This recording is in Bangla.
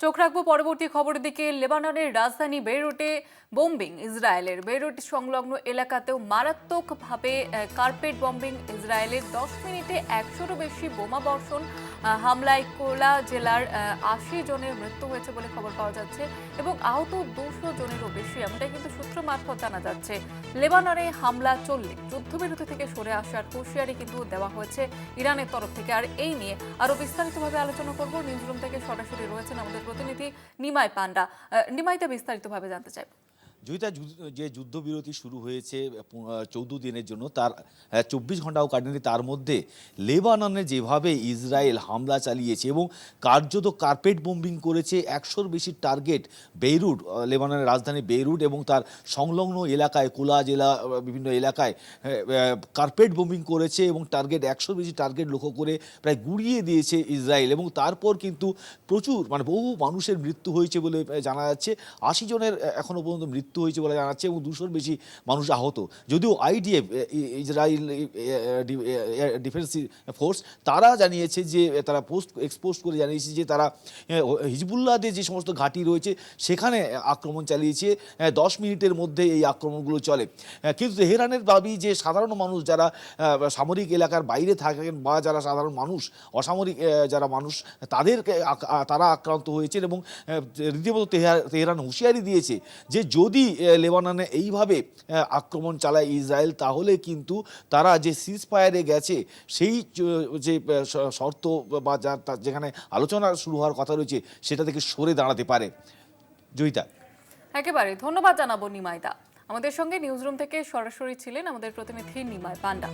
চোখ রাখবো পরবর্তী খবরের দিকে। লেবাননের রাজধানী বেইরুটে বোম্বিং, ইসরায়েলের বেইরুট সংলগ্ন এলাকাতেও মারাত্মকভাবে কার্পেট বম্বিং ইসরায়েলের। 10 মিনিটে 100-রও বেশি বোমা বর্ষণ, হামলায় কোলা জেলার 80 জনের মৃত্যু হয়েছে বলে খবর পাওয়া যাচ্ছে এবং আহত 200 জনেরও বেশি, এমনটাই কিন্তু সূত্র মারফত জানা যাচ্ছে। লেবাননে হামলা চললে যুদ্ধবিরতি থেকে সরে আসার হুঁশিয়ারি কিন্তু দেওয়া হয়েছে ইরানের তরফ থেকে। আর এই নিয়ে আরো বিস্তারিতভাবে আলোচনা করব। নিউজরুম থেকে সরাসরি রয়েছেন আমাদের প্রতিনিধি নিমাই পান্ডা। নিমাইতে বিস্তারিতভাবে জানতে চাই। জয়িতা, যে যুদ্ধবিরতি শুরু হয়েছে 14 দিনের জন্য, তার 24 ঘন্টাও কাটেনি। তার মধ্যে লেবাননে যেভাবে ইসরায়েল হামলা চালিয়েছে এবং কার্যত কার্পেট বোম্বিং করেছে 100-র বেশি টার্গেট বেইরুট, লেবাননের রাজধানী বেইরুট এবং তার সংলগ্ন এলাকায়, কোলা জেলা বিভিন্ন এলাকায় কার্পেট বোম্বিং করেছে এবং টার্গেট 100-র বেশি টার্গেট লক্ষ্য করে প্রায় গুড়িয়ে দিয়েছে ইসরায়েল। এবং তারপর কিন্তু প্রচুর বহু মানুষের মৃত্যু হয়েছে বলে জানা যাচ্ছে। 80 জনের এখনও পর্যন্ত মৃত্যু হয়েছে বলে জানাচ্ছে এবং 200-র বেশি মানুষ আহত। যদিও আইডিএফ, ইসরায়েল ডিফেন্স ফোর্স, তারা জানিয়েছে যে তারা এক্সপোজ করে জানিয়েছে যে তারা হিজবুল্লাহদের যে সমস্ত ঘাঁটি রয়েছে সেখানে আক্রমণ চালিয়েছে। 10 মিনিটের মধ্যে এই আক্রমণগুলো চলে। কিন্তু তেহরানের দাবি যে সাধারণ মানুষ যারা সামরিক এলাকার বাইরে থাকেন বা যারা সাধারণ মানুষ, অসামরিক যারা মানুষ, তারা আক্রান্ত হয়েছেন এবং রীতিমতো তেহরান হুঁশিয়ারি দিয়েছে যে যদি লেবাননে এইভাবে আক্রমণ চালায় ইসরায়েল, তাহলে কিন্তু তারা যে সিজ ফায়ারে গেছে সেই যে শর্ত বা যেখানে আলোচনা শুরু হওয়ার কথা রয়েছে সেটা থেকে সরে দাঁড়াতে পারে। জয়িতা, একেবারে ধন্যবাদ জানাবো নিমাইদা। আমাদের সঙ্গে নিউজরুম থেকে সরাসরি ছিলেন আমাদের প্রতিনিধি নিমাই পান্ডা।